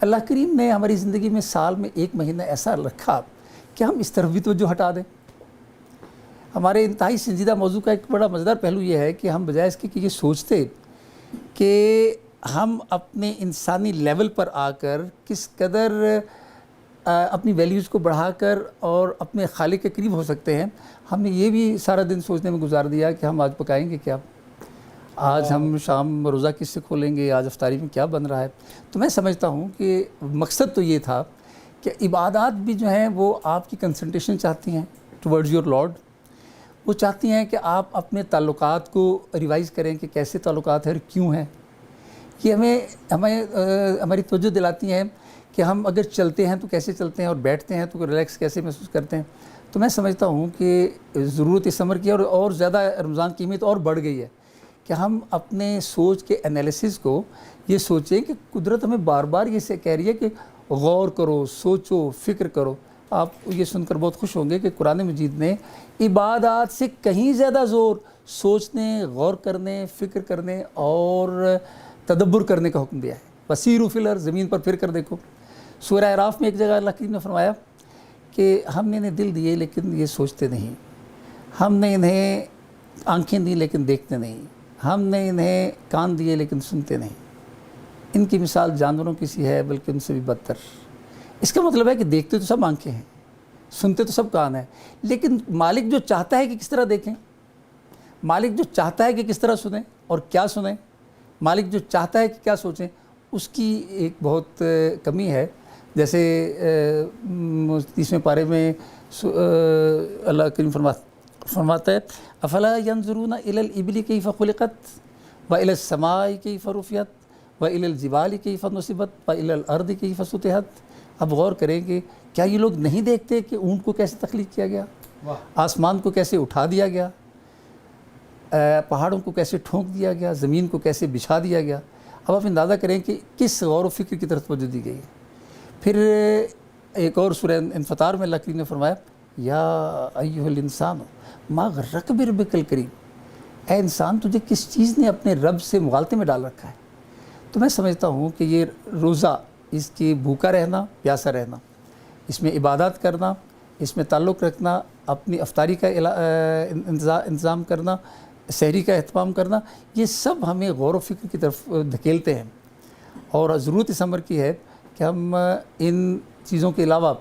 اللہ کریم نے ہماری زندگی میں سال میں 1 مہینہ ایسا رکھا کہ ہم اس طرف بھی توجہ ہٹا دیں. ہمارے انتہائی سنجیدہ موضوع کا ایک بڑا مزیدار پہلو یہ ہے کہ ہم بجائے اس کے کہ یہ سوچتے کہ ہم اپنے انسانی لیول پر آ کر کس قدر اپنی ویلیوز کو بڑھا کر اور اپنے خالق کے قریب ہو سکتے ہیں، ہم نے یہ بھی سارا دن سوچنے میں گزار دیا کہ ہم آج پکائیں گے کیا، آج ہم شام روزہ کس سے کھولیں گے، آج افطاری میں کیا بن رہا ہے. تو میں سمجھتا ہوں کہ مقصد تو یہ تھا کہ عبادات بھی جو ہیں وہ آپ کی کنسنٹریشن چاہتی ہیں ٹورڈز یور لارڈ. وہ چاہتی ہیں کہ آپ اپنے تعلقات کو ریوائز کریں کہ کیسے تعلقات ہیں اور کیوں ہیں. یہ ہماری توجہ دلاتی ہیں کہ ہم اگر چلتے ہیں تو کیسے چلتے ہیں اور بیٹھتے ہیں تو ریلیکس کیسے محسوس کرتے ہیں. تو میں سمجھتا ہوں کہ ضرورت اس عمر کی اور زیادہ رمضان کی اہمیت اور بڑھ گئی ہے کہ ہم اپنے سوچ کے انالیسس کو یہ سوچیں کہ قدرت ہمیں بار بار یہ کہہ رہی ہے کہ غور کرو، سوچو، فکر کرو. آپ یہ سن کر بہت خوش ہوں گے کہ قرآن مجید نے عبادات سے کہیں زیادہ زور سوچنے، غور کرنے، فکر کرنے اور تدبر کرنے کا حکم دیا ہے. وسیروا فی الارض، زمین پر پھر کر دیکھو. سورہ اعراف میں ایک جگہ اللہ کریم نے فرمایا کہ ہم نے انہیں دل دیے لیکن یہ سوچتے نہیں، ہم نے انہیں آنکھیں دی لیکن دیکھتے نہیں، ہم نے انہیں کان دیے لیکن سنتے نہیں. ان کی مثال جانوروں کی سی ہے بلکہ ان سے بھی بدتر. اس کا مطلب ہے کہ دیکھتے تو سب آنکھیں ہیں، سنتے تو سب کان ہیں، لیکن مالک جو چاہتا ہے کہ کس طرح دیکھیں، مالک جو چاہتا ہے کہ کس طرح سنیں اور کیا سنیں، مالک جو چاہتا ہے کہ کیا سوچیں، اس کی ایک بہت کمی ہے. جیسے 30ویں پارے میں اللہ کریم فرماتا ہے افلا ینظرون الی الابل کیف خلقت والی السماء کیف رفعت والی الجبال کیف نصبت والی الارض کیف سطحت. اب غور کریں کہ کیا یہ لوگ نہیں دیکھتے کہ اونٹ کو کیسے تخلیق کیا گیا، آسمان کو کیسے اٹھا دیا گیا، پہاڑوں کو کیسے ٹھونک دیا گیا، زمین کو کیسے بچھا دیا گیا. اب آپ اندازہ کریں کہ کس غور و فکر کی طرف توجہ دی گئی ہے. پھر ایک اور سورہ انفطار میں اللہ کریم نے فرمایا یا ایھا الانسان ما غرک بربک الکریم، اے انسان تجھے کس چیز نے اپنے رب سے مغالطے میں ڈال رکھا ہے. تو میں سمجھتا ہوں کہ یہ روزہ، اس کی بھوکا رہنا، پیاسا رہنا، اس میں عبادات کرنا، اس میں تعلق رکھنا، اپنی افطاری کا انتظام کرنا، سحری کا اہتمام کرنا، یہ سب ہمیں غور و فکر کی طرف دھکیلتے ہیں. اور ضرورت اس امر کی ہے کہ ہم ان چیزوں کے علاوہ،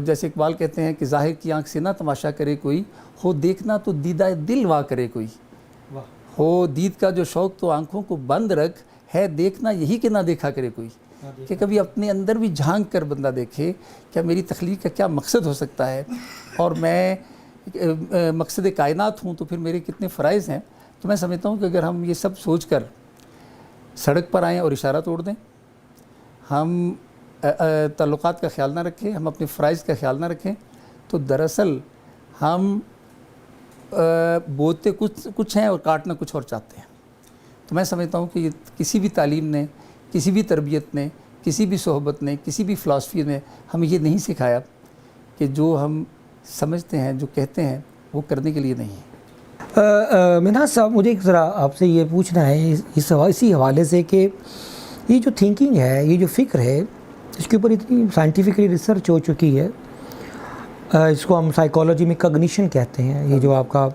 جیسے اقبال کہتے ہیں کہ ظاہر کی آنکھ سے نہ تماشا کرے کوئی، ہو دیکھنا تو دیدہ دل وا کرے کوئی. ہو دید کا جو شوق تو آنکھوں کو بند رکھ، ہے دیکھنا یہی کہ نہ دیکھا کرے کوئی. کہ کبھی اپنے اندر بھی جھانک کر بندہ دیکھے کیا میری تخلیق کا کیا مقصد ہو سکتا ہے، اور میں مقصد کائنات ہوں تو پھر میرے کتنے فرائض ہیں. تو میں سمجھتا ہوں کہ اگر ہم یہ سب سوچ کر سڑک پر آئیں اور اشارہ توڑ دیں، ہم تعلقات کا خیال نہ رکھیں، ہم اپنے فرائض کا خیال نہ رکھیں، تو دراصل ہم بوتے کچھ ہیں اور کاٹنا کچھ اور چاہتے ہیں. تو میں سمجھتا ہوں کہ یہ کسی بھی تعلیم نے، کسی بھی تربیت نے، کسی بھی صحبت نے، کسی بھی فلسفی نے ہمیں یہ نہیں سکھایا کہ جو ہم سمجھتے ہیں، جو کہتے ہیں، وہ کرنے کے لیے نہیں ہے. منہاج صاحب، مجھے ذرا آپ سے یہ پوچھنا ہے اسی حوالے سے کہ یہ جو تھنکنگ ہے، یہ جو فکر ہے، اس کے اوپر اتنی سائنٹیفکلی ریسرچ ہو چکی ہے، اس کو ہم سائیکالوجی میں کگنیشن کہتے ہیں. یہ جو آپ کا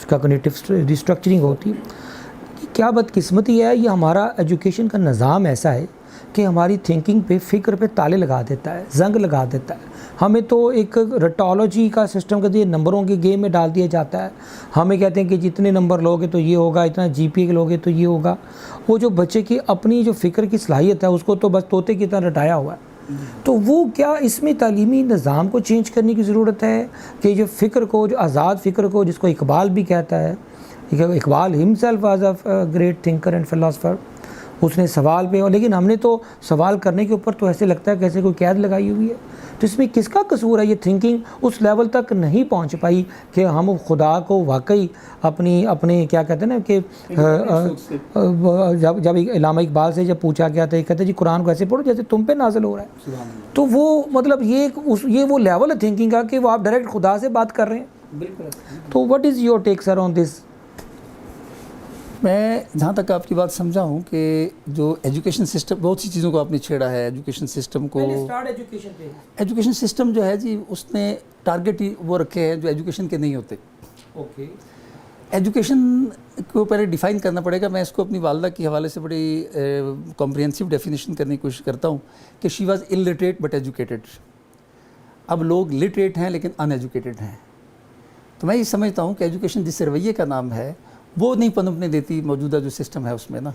کگنیٹیو ریسٹرکچرنگ ہوتی ہے، کیا بدقسمتی ہے، یہ ہمارا ایجوکیشن کا نظام ایسا ہے کہ ہماری تھنکنگ پہ، فکر پہ تالے لگا دیتا ہے، زنگ لگا دیتا ہے. ہمیں تو ایک رٹالوجی کا سسٹم کے ذریعے نمبروں کے گیم میں ڈال دیا جاتا ہے. ہمیں کہتے ہیں کہ جتنے نمبر لوگے تو یہ ہوگا، اتنا جی پی اے لوگے تو یہ ہوگا. وہ جو بچے کی اپنی جو فکر کی صلاحیت ہے، اس کو تو بس طوطے کی طرح رٹایا ہوا ہے. تو وہ کیا اس میں تعلیمی نظام کو چینج کرنے کی ضرورت ہے کہ جو فکر کو، جو آزاد فکر کو، جس کو اقبال بھی کہتا ہے، Iqbal himself was a great thinker and philosopher، اس نے سوال پہ، لیکن ہم نے تو سوال کرنے کے اوپر تو ایسے لگتا ہے کیسے کوئی قید لگائی ہوئی ہے. تو اس میں کس کا قصور ہے؟ یہ تھنکنگ اس لیول تک نہیں پہنچ پائی کہ ہم خدا کو واقعی اپنے کیا کہتے ہیں نا کہ جب علامہ اقبال سے جب پوچھا گیا تھا، یہ کہتے ہیں جی قرآن کو ایسے پڑھو جیسے تم پہ نازل ہو رہا ہے. تو وہ مطلب یہ وہ لیول ہے تھنکنگ کا کہ وہ آپ ڈائریکٹ خدا سے بات کر رہے ہیں. تو what is your take sir on this? میں جہاں تک آپ کی بات سمجھا ہوں کہ جو ایجوکیشن سسٹم، بہت سی چیزوں کو آپ نے چھیڑا ہے ایجوکیشن سسٹم کو. ایجوکیشن سسٹم جو ہے جی اس نے ٹارگٹ ہی وہ رکھے ہیں جو ایجوکیشن کے نہیں ہوتے. اوکے. ایجوکیشن کو پہلے ڈیفائن کرنا پڑے گا. میں اس کو اپنی والدہ کے حوالے سے بڑی کمپریہنسو ڈیفینیشن کرنے کی کوشش کرتا ہوں کہ she was illiterate but educated. اب لوگ لٹریٹ ہیں لیکن ان ایجوکیٹڈ ہیں. تو میں یہ سمجھتا ہوں کہ ایجوکیشن جس رویے کا نام ہے وہ نہیں پنپنے دیتی موجودہ جو سسٹم ہے اس میں نا.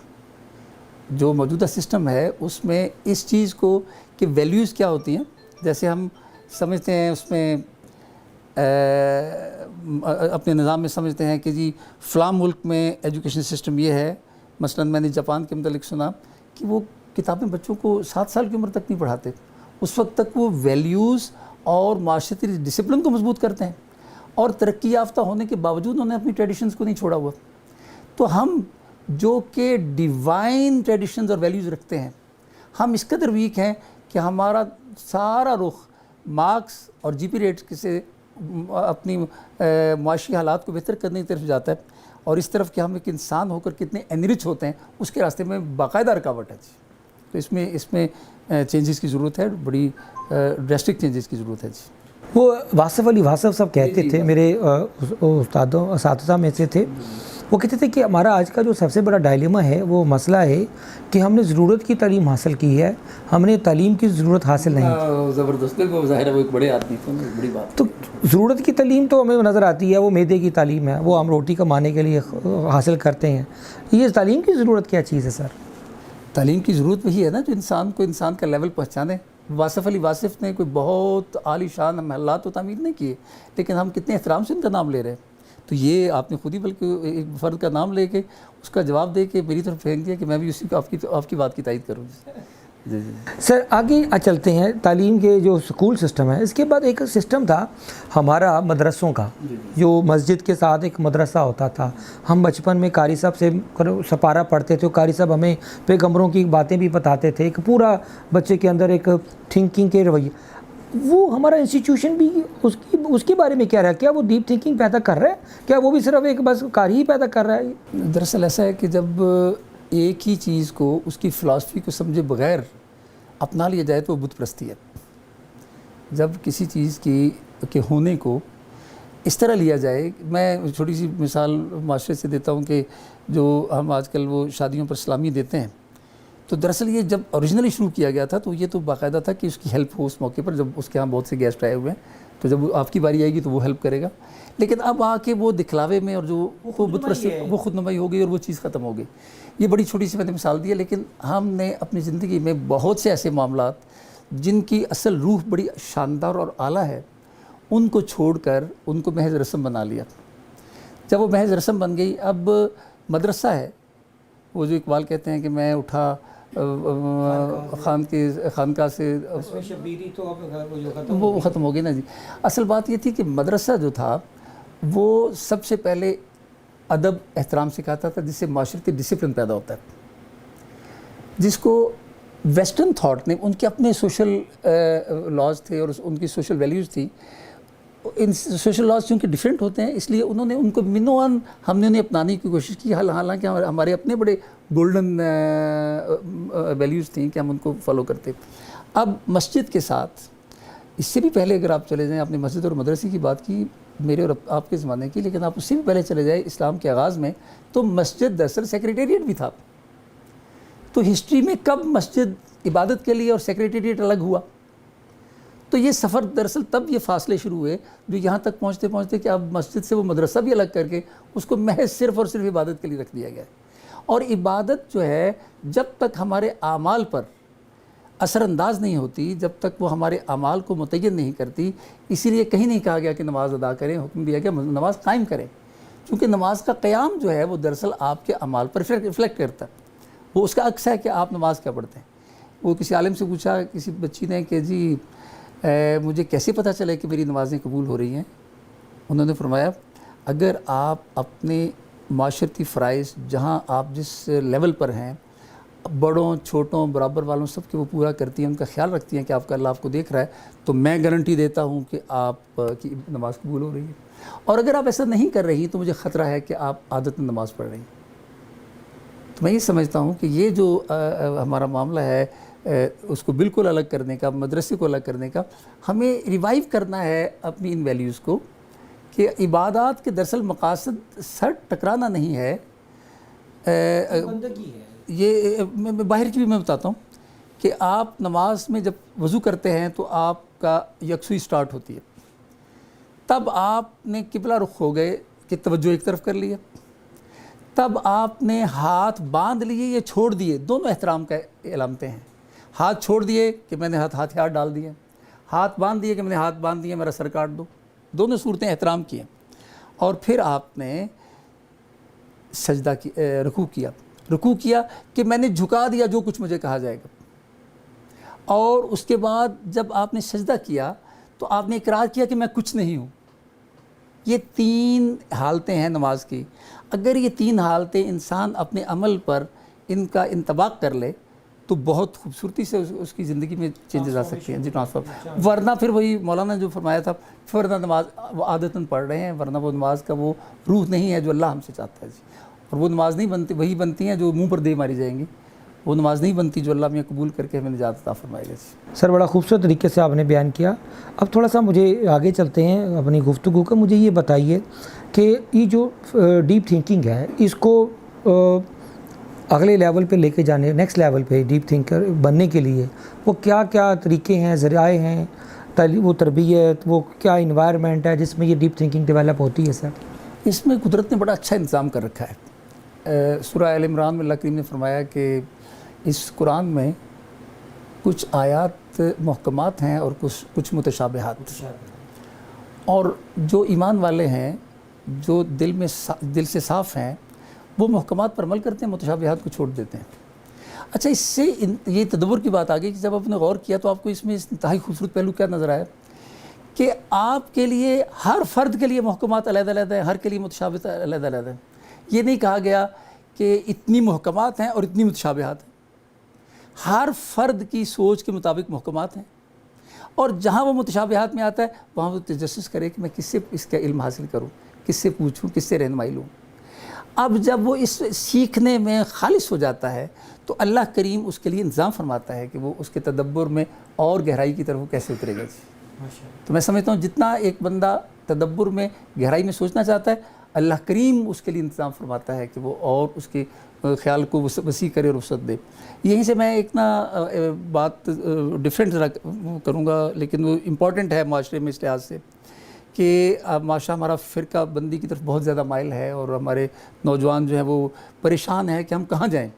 جو موجودہ سسٹم ہے اس میں اس چیز کو کہ ویلیوز کیا ہوتی ہیں، جیسے ہم سمجھتے ہیں اس میں اپنے نظام میں سمجھتے ہیں کہ جی فلاں ملک میں ایجوکیشن سسٹم یہ ہے. مثلا میں نے جاپان کے متعلق سنا کہ وہ کتابیں بچوں کو 7 سال کی عمر تک نہیں پڑھاتے. اس وقت تک وہ ویلیوز اور معاشرتی ڈسپلن کو مضبوط کرتے ہیں، اور ترقی یافتہ ہونے کے باوجود انہوں نے اپنی ٹریڈیشنز کو نہیں چھوڑا ہوا. تو ہم جو کہ ڈیوائن ٹریڈیشنز اور ویلیوز رکھتے ہیں، ہم اس قدر ویک ہیں کہ ہمارا سارا رخ مارکس اور جی پی ریٹ سے اپنی معاشی حالات کو بہتر کرنے کی طرف جاتا ہے، اور اس طرف کہ ہم ایک انسان ہو کر کتنے انرچ ہوتے ہیں اس کے راستے میں باقاعدہ رکاوٹ ہے جی. تو اس میں چینجز کی ضرورت ہے، بڑی ڈریسٹک چینجز کی ضرورت ہے جی. وہ واصف علی واصف صاحب کہتے تھے، میرے اساتذہ میں سے تھے. وہ کہتے تھے کہ ہمارا آج کا جو سب سے بڑا ڈائلیما ہے وہ مسئلہ ہے کہ ہم نے ضرورت کی تعلیم حاصل کی ہے، ہم نے تعلیم کی ضرورت حاصل نہیں کی. زبردست کو ظاہر ہے وہ ایک بڑے آدمی تھے، بڑی بات. تو ضرورت کی تعلیم تو ہمیں نظر آتی ہے، وہ معدے کی تعلیم ہے، وہ ہم روٹی کمانے کے لیے حاصل کرتے ہیں. یہ تعلیم کی ضرورت کیا چیز ہے سر؟ تعلیم کی ضرورت وہی ہے نا جو انسان کو انسان کا لیول پہچانے. واصف علی واصف نے کوئی بہت عالی شان محلات تو تعمیر نہیں کیے، لیکن ہم کتنے احترام سے ان کا نام لے رہے ہیں. تو یہ آپ نے خود ہی بلکہ ایک فرد کا نام لے کے اس کا جواب دے کے میری طرف پھینک دیا کہ میں بھی اسی کو آپ کی بات کی تائید کروں. جی جی سر آگے چلتے ہیں. تعلیم کے جو سکول سسٹم ہے، اس کے بعد ایک سسٹم تھا ہمارا مدرسوں کا، جو مسجد کے ساتھ ایک مدرسہ ہوتا تھا. ہم بچپن میں قاری صاحب سے سپارہ پڑھتے تھے، قاری صاحب ہمیں پیغمبروں کی باتیں بھی بتاتے تھے. ایک پورا بچے کے اندر ایک تھنکنگ کے رویے. وہ ہمارا انسٹیٹیوشن بھی اس کے بارے میں کیا رہا؟ کیا وہ ڈیپ تھنکنگ پیدا کر رہا ہے؟ کیا وہ بھی صرف ایک بس قاری ہی پیدا کر رہا ہے؟ دراصل ایسا ہے کہ جب ایک ہی چیز کو اس کی فلاسفی کو سمجھے بغیر اپنا لیا جائے تو وہ بت پرستی ہے. جب کسی چیز کے ہونے کو اس طرح لیا جائے، میں چھوٹی سی مثال معاشرے سے دیتا ہوں کہ جو ہم آج کل وہ شادیوں پر سلامی دیتے ہیں، تو دراصل یہ جب اوریجنلی شروع کیا گیا تھا تو یہ تو باقاعدہ تھا کہ اس کی ہیلپ ہو اس موقع پر. جب اس کے ہاں بہت سے گیسٹ آئے ہوئے ہیں تو جب آپ کی باری آئے گی تو وہ ہیلپ کرے گا. لیکن اب آ کے وہ دکھلاوے میں اور جو بت پرستی وہ خود نمائی ہو گئی اور وہ چیز ختم ہو گئی. یہ بڑی چھوٹی سی میں نے مثال دی ہے، لیکن ہم نے اپنی زندگی میں بہت سے ایسے معاملات جن کی اصل روح بڑی شاندار اور اعلیٰ ہے ان کو چھوڑ کر ان کو محض رسم بنا لیا. جب وہ محض رسم بن گئی، اب مدرسہ ہے وہ جو اقبال کہتے ہیں کہ میں اٹھا خانقاہ سے، وہ ختم ہو گئی نا جی. اصل بات یہ تھی کہ مدرسہ جو تھا وہ سب سے پہلے ادب احترام سکھاتا تھا، جس سے معاشرتی ڈسپلن پیدا ہوتا ہے، جس کو ویسٹرن تھاٹ نے ان کے اپنے سوشل لاز تھے اور ان کی سوشل ویلیوز تھی. ان سوشل لاز چونکہ ڈیفرنٹ ہوتے ہیں اس لیے انہوں نے ان کو منوان ہم نے انہیں اپنانے کی کوشش کی. حالانکہ ہمارے اپنے بڑے گولڈن ویلیوز تھیں کہ ہم ان کو فالو کرتے. اب مسجد کے ساتھ اس سے بھی پہلے اگر آپ چلے جائیں، آپ نے مسجد اور مدرسے کی بات کی میرے اور آپ کے زمانے کی، لیکن آپ اس سے بھی پہلے چلے جائیں اسلام کے آغاز میں تو مسجد دراصل سیکریٹریٹ بھی تھا. تو ہسٹری میں کب مسجد عبادت کے لیے اور سیکریٹریٹ الگ ہوا؟ تو یہ سفر دراصل تب یہ فاصلے شروع ہوئے جو یہاں تک پہنچتے پہنچتے کہ اب مسجد سے وہ مدرسہ بھی الگ کر کے اس کو محض صرف اور صرف عبادت کے لیے رکھ دیا گیا. اور عبادت جو ہے جب تک ہمارے اعمال پر اثر انداز نہیں ہوتی، جب تک وہ ہمارے اعمال کو متعین نہیں کرتی، اسی لیے کہیں نہیں کہا گیا کہ نماز ادا کریں، حکم دیا گیا نماز قائم کریں. کیونکہ نماز کا قیام جو ہے وہ دراصل آپ کے اعمال پر ریفلیکٹ کرتا ہے. وہ اس کا عکس ہے کہ آپ نماز کیا پڑھتے ہیں. وہ کسی عالم سے پوچھا کسی بچی نے کہ جی مجھے کیسے پتہ چلے کہ میری نمازیں قبول ہو رہی ہیں؟ انہوں نے فرمایا اگر آپ اپنے معاشرتی فرائض جہاں آپ جس لیول پر ہیں، بڑوں چھوٹوں برابر والوں سب کے وہ پورا کرتی ہیں، ان کا خیال رکھتی ہیں کہ آپ کا اللہ آپ کو دیکھ رہا ہے، تو میں گارنٹی دیتا ہوں کہ آپ کی نماز قبول ہو رہی ہے. اور اگر آپ ایسا نہیں کر رہی تو مجھے خطرہ ہے کہ آپ عادت میں نماز پڑھ رہی ہیں. تو میں یہ سمجھتا ہوں کہ یہ جو ہمارا معاملہ ہے اس کو بالکل الگ کرنے کا، مدرسے کو الگ کرنے کا، ہمیں ریوائیو کرنا ہے اپنی ان ویلیوز کو کہ عبادات کے دراصل مقاصد سر ٹکرانا نہیں ہے. یہ میں باہر کی بھی میں بتاتا ہوں کہ آپ نماز میں جب وضو کرتے ہیں تو آپ کا یکسوئی سٹارٹ ہوتی ہے، تب آپ نے قبلہ رخ ہو گئے کہ توجہ ایک طرف کر لیا، تب آپ نے ہاتھ باندھ لیے یا چھوڑ دیے، دونوں احترام کا علامتیں ہیں. ہاتھ چھوڑ دیے کہ میں نے ہاتھ ڈال دیے، ہاتھ باندھ دیے کہ میں نے ہاتھ باندھ دیے میرا سر کاٹ دو، دونوں صورتیں احترام کی ہیں. اور پھر آپ نے سجدہ کی، رکوع کیا کہ میں نے جھکا دیا جو کچھ مجھے کہا جائے گا. اور اس کے بعد جب آپ نے سجدہ کیا تو آپ نے اقرار کیا کہ میں کچھ نہیں ہوں. یہ 3 حالتیں ہیں نماز کی. اگر یہ 3 حالتیں انسان اپنے عمل پر ان کا انطباق کر لے تو بہت خوبصورتی سے اس کی زندگی میں چینجز آ سکتے ہیں. جی ٹرانسفر. ورنہ پھر وہی مولانا جو فرمایا تھا، ورنہ نماز وہ عادتاً پڑھ رہے ہیں، ورنہ وہ نماز کا وہ روح نہیں ہے جو اللہ ہم سے چاہتا ہے. جی. اور وہ نماز نہیں بنتی، وہی بنتی ہیں جو منہ پر دے ماری جائیں گی. وہ نماز نہیں بنتی جو اللہ میں قبول کر کے ہمیں نجات عطا فرمائے گا. سر بڑا خوبصورت طریقے سے آپ نے بیان کیا. اب تھوڑا سا مجھے آگے چلتے ہیں اپنی گفتگو کا. مجھے یہ بتائیے کہ یہ جو ڈیپ تھنکنگ ہے اس کو اگلے لیول پہ لے کے جانے، نیکسٹ لیول پہ ڈیپ تھنکر بننے کے لیے وہ کیا کیا طریقے ہیں، ذرائع ہیں، وہ تربیت، وہ کیا انوائرمنٹ ہے جس میں یہ ڈیپ تھنکنگ ڈیولپ ہوتی ہے؟ سر اس میں قدرت نے بڑا اچھا انتظام کر رکھا ہے. سورہ آل عمران میں اللہ کریم نے فرمایا کہ اس قرآن میں کچھ آیات محکمات ہیں اور کچھ متشابہات. اور جو ایمان والے ہیں، جو دل سے صاف ہیں، وہ محکمات پر عمل کرتے ہیں، متشابہات کو چھوڑ دیتے ہیں. اچھا، اس سے یہ تدبر کی بات آ گئی کہ جب آپ نے غور کیا تو آپ کو اس میں انتہائی خوبصورت پہلو کیا نظر آیا کہ آپ کے لیے ہر فرد کے لیے محکمات علیحدہ علیحدہ ہیں، ہر کے لیے متشابہات علیحدہ علیحدہ ہیں. یہ نہیں کہا گیا کہ اتنی محکمات ہیں اور اتنی متشابہات ہیں. ہر فرد کی سوچ کے مطابق محکمات ہیں، اور جہاں وہ متشابہات میں آتا ہے وہاں وہ تجسس کرے کہ میں کس سے اس کا علم حاصل کروں، کس سے پوچھوں، کس سے رہنمائی لوں. اب جب وہ اس سیکھنے میں خالص ہو جاتا ہے تو اللہ کریم اس کے لیے انتظام فرماتا ہے کہ وہ اس کے تدبر میں اور گہرائی کی طرف کیسے اترے گا. تو میں سمجھتا ہوں جتنا ایک بندہ تدبر میں گہرائی میں سوچنا چاہتا ہے، اللہ کریم اس کے لیے انتظام فرماتا ہے کہ وہ اور اس کے خیال کو وسیع کرے اور وسعت دے. یہیں سے میں ایک بات ڈیفرنٹ ذرا کروں گا، لیکن وہ امپورٹنٹ ہے معاشرے میں اس لحاظ سے کہ معاشرہ ہمارا فرقہ بندی کی طرف بہت زیادہ مائل ہے، اور ہمارے نوجوان جو ہیں وہ پریشان ہیں کہ ہم کہاں جائیں،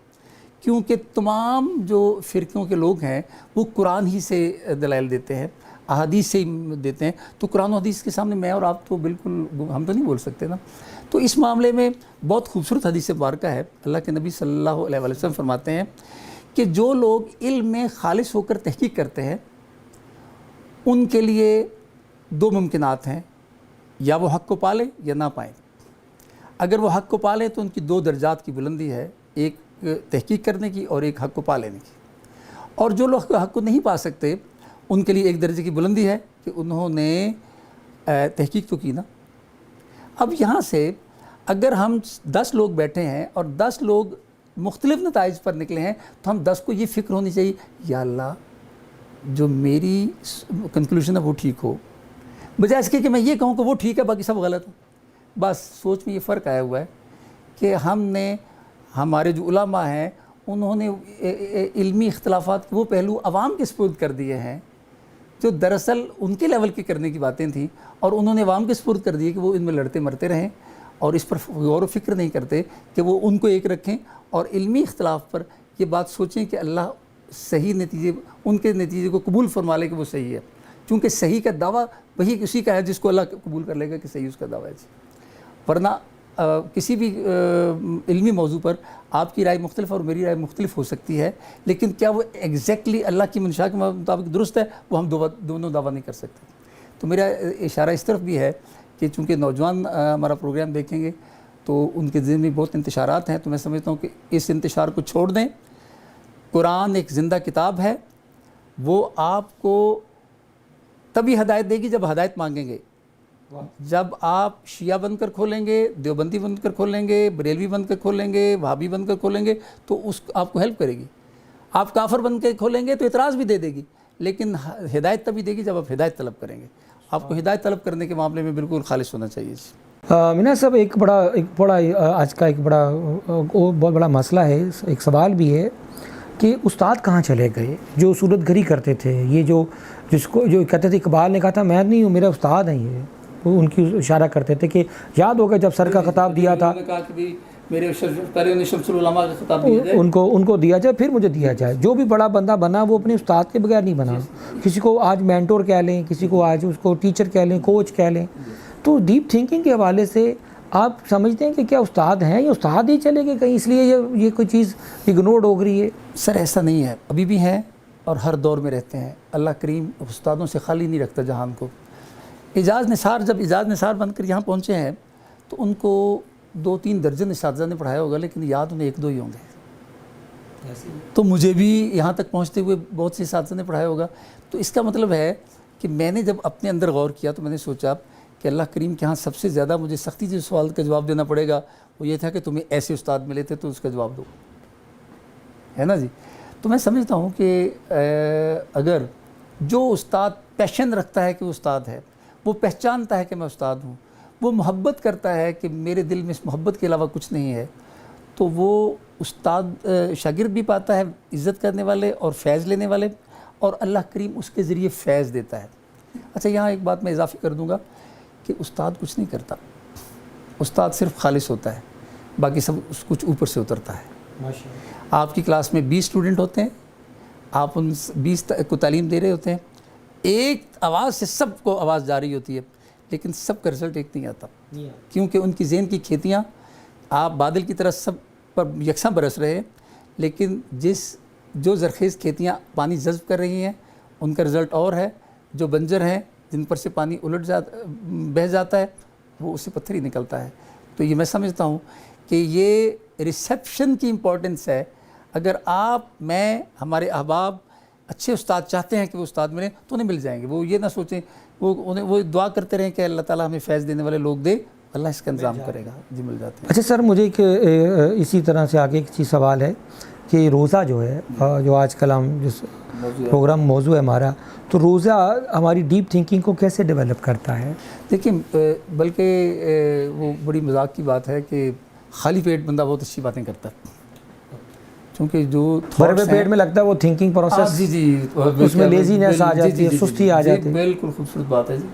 کیونکہ تمام جو فرقوں کے لوگ ہیں وہ قرآن ہی سے دلائل دیتے ہیں، احادیث سے ہی دیتے ہیں. تو قرآن و حدیث کے سامنے میں اور آپ تو بالکل ہم تو نہیں بول سکتے نا. تو اس معاملے میں بہت خوبصورت حدیث مبارکہ ہے. اللہ کے نبی صلی اللہ علیہ وسلم فرماتے ہیں کہ جو لوگ علم میں خالص ہو کر تحقیق کرتے ہیں ان کے لیے 2 ممکنات ہیں، یا وہ حق کو پالیں یا نہ پائیں. اگر وہ حق کو پالیں تو ان کی 2 درجات کی بلندی ہے، ایک تحقیق کرنے کی اور ایک حق کو پا لینے کی. اور جو لوگ حق کو نہیں پا سکتے ان کے لیے 1 درجے کی بلندی ہے کہ انہوں نے تحقیق تو کی نا. اب یہاں سے اگر ہم 10 لوگ بیٹھے ہیں اور 10 لوگ مختلف نتائج پر نکلے ہیں تو ہم 10 کو یہ فکر ہونی چاہیے، یا اللہ جو میری کنکلوژن ہے وہ ٹھیک ہو، بجائے اس کے کہ میں یہ کہوں کہ وہ ٹھیک ہے باقی سب غلط ہے. بس سوچ میں یہ فرق آیا ہوا ہے کہ ہم نے، ہمارے جو علماء ہیں انہوں نے علمی اختلافات کے وہ پہلو عوام کے سپرد کر دیے ہیں جو دراصل ان کے لیول کی کرنے کی باتیں تھیں، اور انہوں نے عوام کے سپرد کر دیے کہ وہ ان میں لڑتے مرتے رہیں اور اس پر غور و فکر نہیں کرتے کہ وہ ان کو ایک رکھیں اور علمی اختلاف پر یہ بات سوچیں کہ اللہ صحیح نتیجے، ان کے نتیجے کو قبول فرما لے کہ وہ صحیح ہے. چونکہ صحیح کا دعویٰ وہی اسی کا ہے جس کو اللہ قبول کر لے گا کہ صحیح اس کا دعویٰ ہے. ورنہ کسی بھی علمی موضوع پر آپ کی رائے مختلف اور میری رائے مختلف ہو سکتی ہے، لیکن کیا وہ ایگزیکٹلی اللہ کی منشا کے مطابق درست ہے، وہ ہم دونوں دعویٰ نہیں کر سکتے. تو میرا اشارہ اس طرف بھی ہے کہ چونکہ نوجوان ہمارا پروگرام دیکھیں گے تو ان کے ذہن میں بہت انتشارات ہیں، تو میں سمجھتا ہوں کہ اس انتشار کو چھوڑ دیں. قرآن ایک زندہ کتاب ہے، وہ آپ کو تبھی ہدایت دے گی جب ہدایت مانگیں گے. جب آپ شیعہ بن کر کھولیں گے، دیوبندی بن کر کھولیں گے، بریلوی بن کر کھولیں گے، وہابی بن کر کھولیں گے تو اس آپ کو ہیلپ کرے گی. آپ کافر بن کے کھولیں گے تو اعتراض بھی دے دے گی، لیکن ہدایت تبھی دے گی جب آپ ہدایت طلب کریں گے. آپ کو ہدایت طلب کرنے کے معاملے میں بالکل خالص ہونا چاہیے. مینا صاحب ایک بڑا آج کا ایک بڑا بہت بڑا مسئلہ ہے، ایک سوال بھی ہے کہ استاد کہاں چلے گئے جو صورت گری کرتے تھے. یہ جو کہتے تھے، اقبال نے کہا تھا میں نہیں ہوں، میرے استاد ہیں یہ، وہ ان کی اشارہ کرتے تھے کہ یاد ہوگا جب سر کا خطاب دیا تھا، ان کو دیا جائے پھر مجھے دیا جائے. جو بھی بڑا بندہ بنا وہ اپنے استاد کے بغیر نہیں بنا. کسی کو آج مینٹور کہہ لیں، کسی کو آج اس کو ٹیچر کہہ لیں، کوچ کہہ لیں. تو ڈیپ تھنکنگ کے حوالے سے آپ سمجھتے ہیں کہ کیا استاد ہیں یا استاد ہی چلے گئے کہیں، اس لیے یہ کوئی چیز اگنورڈ ہو رہی ہے؟ سر ایسا نہیں ہے، ابھی بھی ہیں اور ہر دور میں رہتے ہیں. اللہ کریم استادوں سے خالی نہیں رکھتا جہان کو. اعجاز نثار بن کر یہاں پہنچے ہیں تو ان کو 2-3 درجن اساتذہ نے پڑھایا ہوگا، لیکن یاد انہیں 1-2 ہی ہوں گے. تو مجھے بھی یہاں تک پہنچتے ہوئے بہت سے اساتذہ نے پڑھایا ہوگا. تو اس کا مطلب ہے کہ میں نے جب اپنے اندر غور کیا تو میں نے سوچا کہ اللہ کریم کے ہاں سب سے زیادہ مجھے سختی سے سوال کا جواب دینا پڑے گا، وہ یہ تھا کہ تمہیں ایسے استاد ملے تھے تو اس کا جواب دو، ہے نا جی. تو میں سمجھتا ہوں کہ اگر جو استاد پیشن رکھتا ہے کہ وہ استاد ہے، وہ پہچانتا ہے کہ میں استاد ہوں، وہ محبت کرتا ہے کہ میرے دل میں اس محبت کے علاوہ کچھ نہیں ہے، تو وہ استاد شاگرد بھی پاتا ہے، عزت کرنے والے اور فیض لینے والے، اور اللہ کریم اس کے ذریعے فیض دیتا ہے. اچھا یہاں ایک بات میں اضافی کر دوں گا کہ استاد کچھ نہیں کرتا، استاد صرف خالص ہوتا ہے، باقی سب کچھ اوپر سے اترتا ہے. آپ کی کلاس میں 20 اسٹوڈنٹ ہوتے ہیں، آپ ان 20 کو تعلیم دے رہے ہوتے ہیں، ایک آواز سے سب کو آواز جا رہی ہوتی ہے، لیکن سب کا رزلٹ ایک نہیں آتا، کیونکہ ان کی ذہن کی کھیتیاں آپ بادل کی طرح سب پر یکساں برس رہے ہیں، لیکن جو زرخیز کھیتیاں پانی جذب کر رہی ہیں ان کا رزلٹ اور ہے. جو بنجر ہیں جن پر سے پانی بہہ جاتا ہے وہ اس سے پتھر ہی نکلتا ہے. تو یہ میں سمجھتا ہوں کہ یہ ریسیپشن کی امپورٹنس ہے. اگر آپ، میں، ہمارے احباب اچھے استاد چاہتے ہیں کہ وہ استاد ملیں تو انہیں مل جائیں گے. وہ یہ نہ سوچیں، وہ دعا کرتے رہیں کہ اللہ تعالیٰ ہمیں فیض دینے والے لوگ دے، اللہ اس کا انتظام کرے گا. جی مل جاتے ہیں. اچھا سر، مجھے ایک اسی طرح سے آگے ایک چیز سوال ہے کہ روزہ جو ہے، جو آج کل ہم جس پروگرام موضوع ہے ہمارا، تو روزہ ہماری ڈیپ تھنکنگ کو کیسے ڈیولپ کرتا ہے؟ دیکھیں، بلکہ وہ بڑی مذاق کی بات ہے کہ خالی پیٹ بندہ بہت اچھی باتیں کرتا ہے، کیونکہ جو بھرے پیٹ میں لگتا ہے وہ تھنکنگ پروسیس، جی اس میں لیزینس آ جاتی ہے، سستی آ جاتی ہے. بالکل خوبصورت بات ہے جی.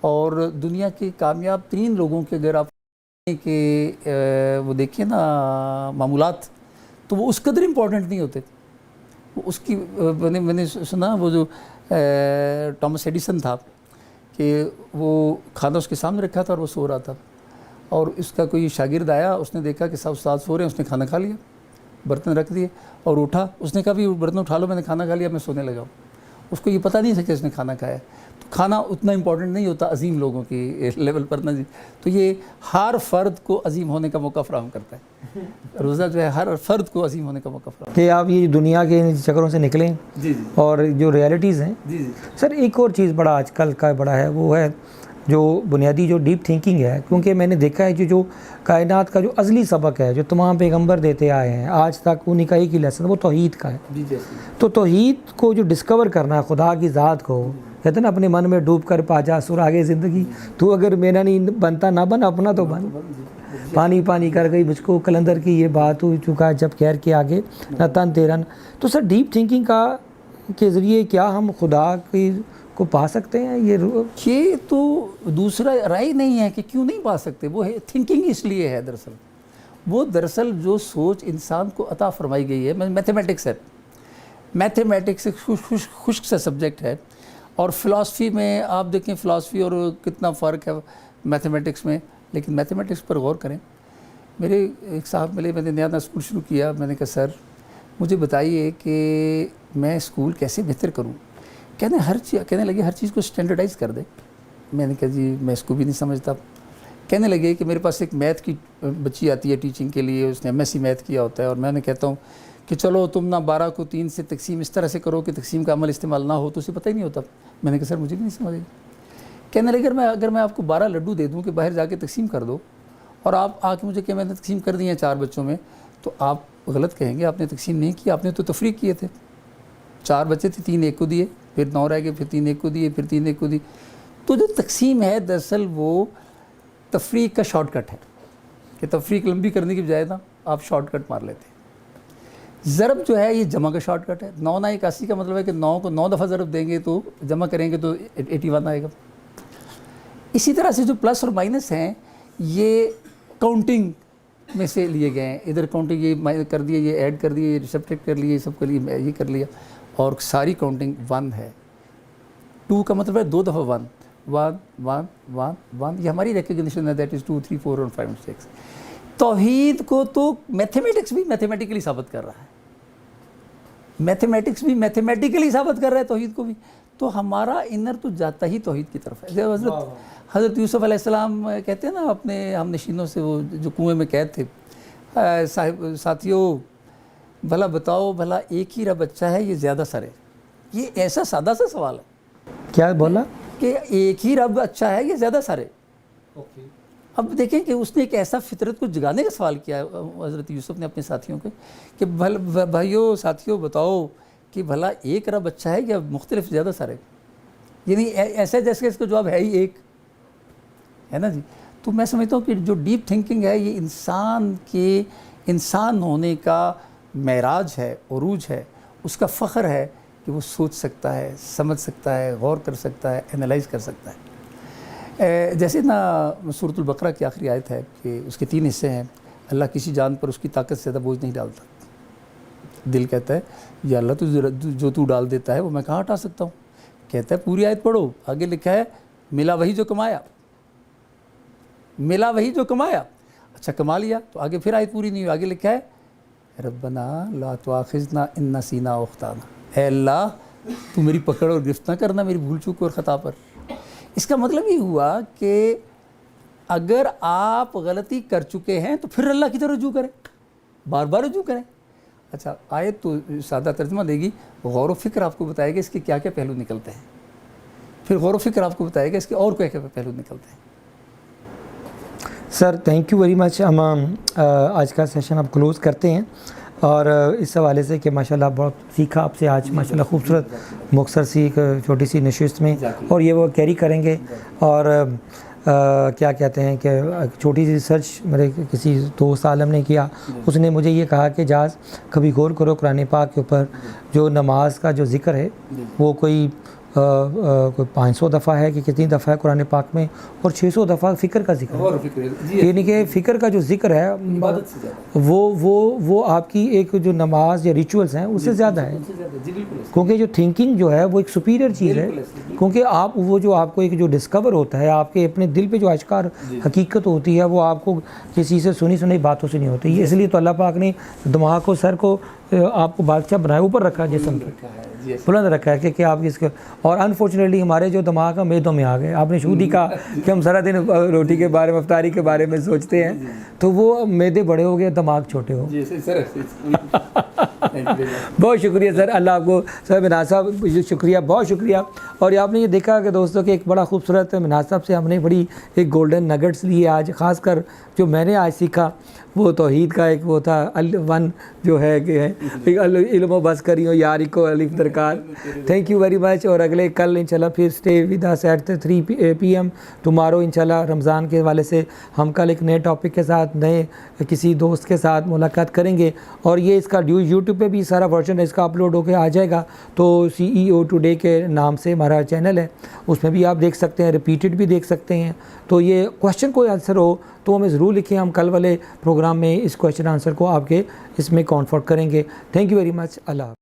اور دنیا کے کامیاب ترین لوگوں کے اگر آپ کہ وہ دیکھیں نا معمولات، تو وہ اس قدر امپورٹنٹ نہیں ہوتے. وہ اس کی میں نے سنا وہ جو ٹامس ایڈیسن تھا کہ وہ کھانا اس کے سامنے رکھا تھا اور وہ سو رہا تھا، اور اس کا کوئی شاگرد آیا، اس نے دیکھا کہ سب استاد سو رہے ہیں، اس نے کھانا کھا لیا، برتن رکھ دیے اور اٹھا. اس نے کہا بھی برتن اٹھا لو، میں نے کھانا کھا لیا، میں سونے لگا ہوں. اس کو یہ پتہ نہیں تھا کہ اس نے کھانا کھایا. تو کھانا اتنا امپورٹنٹ نہیں ہوتا عظیم لوگوں کی لیول پر نا جی. تو یہ ہر فرد کو عظیم ہونے کا موقع فراہم کرتا ہے. روزہ جو ہے ہر فرد کو عظیم ہونے کا موقع فراہم کہ آپ یہ دنیا کے چکروں سے نکلیں جی اور جو ریئلٹیز ہیں. سر ایک اور چیز بڑا آج کل کا بڑا ہے، وہ ہے جو بنیادی جو ڈیپ تھنکنگ ہے. کیونکہ میں نے دیکھا ہے کہ جو کائنات کا جو ازلی سبق ہے جو تمام پیغمبر دیتے آئے ہیں آج تک، انہیں کا ایک ہی لیسن وہ توحید کا ہے. تو توحید کو جو ڈسکور کرنا ہے، خدا کی ذات کو، کہتے ہیں نا اپنے من میں ڈوب کر پا جا سراغِ زندگی، تو اگر میرا نہیں بنتا نہ بن، اپنا تو بن. پانی پانی کر گئی مجھ کو کلندر کی یہ بات ہو چکا جب خیر کے آگے نہ تن تیرن. تو سر ڈیپ تھنکنگ کا کے ذریعے کیا ہم خدا کی کو پا سکتے ہیں؟ یہ تو دوسرا رائے نہیں ہے کہ کیوں نہیں پا سکتے. وہ ہے تھنکنگ اس لیے ہے دراصل، وہ دراصل جو سوچ انسان کو عطا فرمائی گئی ہے. میتھمیٹکس ہے، میتھمیٹکس ایک خشک سا سبجیکٹ ہے. اور فلاسفی میں آپ دیکھیں فلاسفی اور کتنا فرق ہے میتھمیٹکس میں. لیکن میتھمیٹکس پر غور کریں. میرے ایک صاحب ملے، میں نے نیا اسکول شروع کیا. میں نے کہا سر مجھے بتائیے کہ میں اسکول کیسے بہتر کروں. کہنے لگے ہر چیز کو اسٹینڈرڈائز کر دے. میں نے کہا جی میں اس کو بھی نہیں سمجھتا. کہنے لگے کہ میرے پاس ایک میتھ کی بچی آتی ہے ٹیچنگ کے لیے، اس نے MSc میتھ کیا ہوتا ہے، اور میں نے کہتا ہوں کہ چلو تم نہ 12 کو 3 سے تقسیم اس طرح سے کرو کہ تقسیم کا عمل استعمال نہ ہو، تو اسے پتہ ہی نہیں ہوتا. میں نے کہا سر مجھے بھی نہیں سمجھ آئی. کہنے لگے اگر میں آپ کو 12 لڈو دے دوں کہ باہر جا کے تقسیم کر دو اور آپ آ کے مجھے کہ میں نے تقسیم کر دی ہیں 4 بچوں میں, تو آپ غلط کہیں گے, آپ نے تقسیم نہیں کی, آپ نے تو تفریق کیے تھے. 4 بچے تھے, 3 ایک کو دیے, پھر 9 رہ گئے, پھر 3 ایک کو دیے, پھر 3 ایک کو دی. تو جو تقسیم ہے دراصل وہ تفریق کا شارٹ کٹ ہے کہ تفریق لمبی کرنے کی بجائے نا آپ شارٹ کٹ مار لیتے ہیں. ضرب جو ہے یہ جمع کا شارٹ کٹ ہے. 9 9 81 کا مطلب ہے کہ 9 کو 9 دفعہ ضرب دیں گے تو جمع کریں گے تو 81 آئے گا. اسی طرح سے جو پلس اور مائنس ہیں یہ کاؤنٹنگ میں سے لیے گئے ہیں. ادھر کاؤنٹنگ یہ کر دیے, یہ ایڈ کر دیے, یہ سبٹریکٹ کر لیے, یہ سب کر لیے, یہ کر لیا, اور ساری کاؤنٹنگ 1 ہے. 2 کا مطلب ہے 2 دفعہ 1 1 1 1 1. یہ ہماری ریکگنیشن ہے, دیٹ از 2 3 4 اور 5 اور 6. توحید کو تو میتھمیٹکس بھی میتھمیٹیکلی ثابت کر رہا ہے, میتھمیٹکس بھی میتھمیٹیکلی ثابت کر رہا ہے توحید کو بھی. تو ہمارا انر تو جاتا ہی توحید کی طرف ہے. حضرت یوسف علیہ السلام کہتے ہیں نا اپنے ہم نشینوں سے, وہ جو کنویں میں قید تھے, ساتھیوں بھلا بتاؤ, بھلا ایک ہی رب اچھا ہے یہ زیادہ سر ہے. یہ ایسا سادہ سا سوال ہے. کیا بولا کہ ایک ہی رب اچھا ہے یہ زیادہ سر ہے. اب دیکھیں کہ اس نے ایک ایسا فطرت کو جگانے کا سوال کیا ہے حضرت یوسف نے اپنے ساتھیوں کے, کہ بھائیو ساتھیوں بتاؤ کہ بھلا ایک رب اچھا ہے یا مختلف زیادہ سر ہے. یعنی ایسا جیسے اس کا جواب ہے ہی ایک ہے نا جی. تو میں سمجھتا ہوں کہ جو ڈیپ تھنکنگ ہے یہ انسان ہونے کا معراج ہے, عروج ہے, اس کا فخر ہے کہ وہ سوچ سکتا ہے, سمجھ سکتا ہے, غور کر سکتا ہے, انالائز کر سکتا ہے. جیسے نا سورۃ البقرہ کی آخری آیت ہے کہ اس کے 3 حصے ہیں. اللہ کسی جان پر اس کی طاقت سے زیادہ بوجھ نہیں ڈالتا. دل کہتا ہے یا اللہ تو جو تو ڈال دیتا ہے وہ میں کہاں ہٹا سکتا ہوں. کہتا ہے پوری آیت پڑھو, آگے لکھا ہے ملا وہی جو کمایا, ملا وہی جو کمایا. اچھا کما لیا تو آگے پھر آیت پوری نہیں ہوئی, آگے لکھا ہے ربنا لا تؤاخذنا ان نسینا او اخطانا. اے اللہ تو میری پکڑ اور گرفت نہ کرنا میری بھول چوک اور خطا پر. اس کا مطلب یہ ہوا کہ اگر آپ غلطی کر چکے ہیں تو پھر اللہ کی طرف رجوع کریں, بار بار رجوع کریں. اچھا آیت تو سادہ ترجمہ دے گی, غور و فکر آپ کو بتائے گا اس کے کیا کیا پہلو نکلتے ہیں, پھر غور و فکر آپ کو بتائے گا اس کے اور کیا کیا پہلو نکلتے ہیں. سر تھینک یو ویری مچ. ہم آج کا سیشن اب کلوز کرتے ہیں, اور اس حوالے سے کہ ماشاءاللہ بہت سیکھا آپ سے آج ماشاءاللہ, خوبصورت مختصر سی ایک چھوٹی سی نشست میں, اور یہ وہ کیری کریں گے. اور کیا کہتے ہیں کہ چھوٹی سی ریسرچ میرے کسی دوست عالم نے کیا, اس نے مجھے یہ کہا کہ جاز کبھی غور کرو قرآن پاک کے اوپر, جو نماز کا جو ذکر ہے وہ کوئی 500 دفعہ ہے کہ کتنی دفعہ ہے قرآن پاک میں, اور 600 دفعہ فکر کا ذکر ہے. یعنی کہ فکر کا جو ذکر ہے وہ آپ کی ایک جو نماز یا ریچولز ہیں اس سے زیادہ ہے, کیونکہ جو تھنکنگ جو ہے وہ ایک سپیریئر چیز ہے. کیونکہ آپ وہ جو آپ کو ایک جو ڈسکور ہوتا ہے, آپ کے اپنے دل پہ جو اشکار حقیقت ہوتی ہے وہ آپ کو کسی سے سنی باتوں سے نہیں ہوتی. اس لیے تو اللہ پاک نے دماغ کو, سر کو آپ کو بادشاہ بنایا, اوپر رکھا, جسم بلند رکھا ہے کہ آپ اس کے. اور انفارچونیٹلی ہمارے جو دماغ کا میدوں میں آ گئے. آپ نے شودی کا کہ ہم سارا دن روٹی کے بارے میں, افطاری کے بارے میں سوچتے ہیں, تو وہ میدے بڑے ہو گئے, دماغ چھوٹے ہو. بہت شکریہ سر, اللہ آپ کو سر. مناز صاحب شکریہ, بہت شکریہ. اور آپ نے یہ دیکھا کہ دوستوں کہ ایک بڑا خوبصورت مناز صاحب سے ہم نے بڑی ایک گولڈن نگٹس لیے آج. خاص کر جو میں نے آج سیکھا وہ توحید کا ایک وہ تھا ون جو ہے کہ علم و بس کریوں یاری کو الف درکار. Thank you very much. اور اگلے کل انشاءاللہ پھر stay with us at 3 PM tomorrow انشاءاللہ. رمضان کے حوالے سے ہم کل ایک نئے ٹاپک کے ساتھ, نئے کسی دوست کے ساتھ ملاقات کریں گے. اور یہ اس کا یوٹیوب پہ بھی سارا ورژن اس کا اپلوڈ ہو کے آ جائے گا. تو CEO ٹوڈے کے نام سے ہمارا چینل ہے, اس میں بھی آپ دیکھ سکتے ہیں, ریپیٹڈ بھی دیکھ سکتے ہیں. تو یہ کویشچن کوئی آنسر ہو تو ہمیں ضرور لکھیں, ہم کل والے پروگرام میں اس کویشچن آنسر کو آپ کے اس میں کانفرٹ کریں گے. Thank you very much. Allah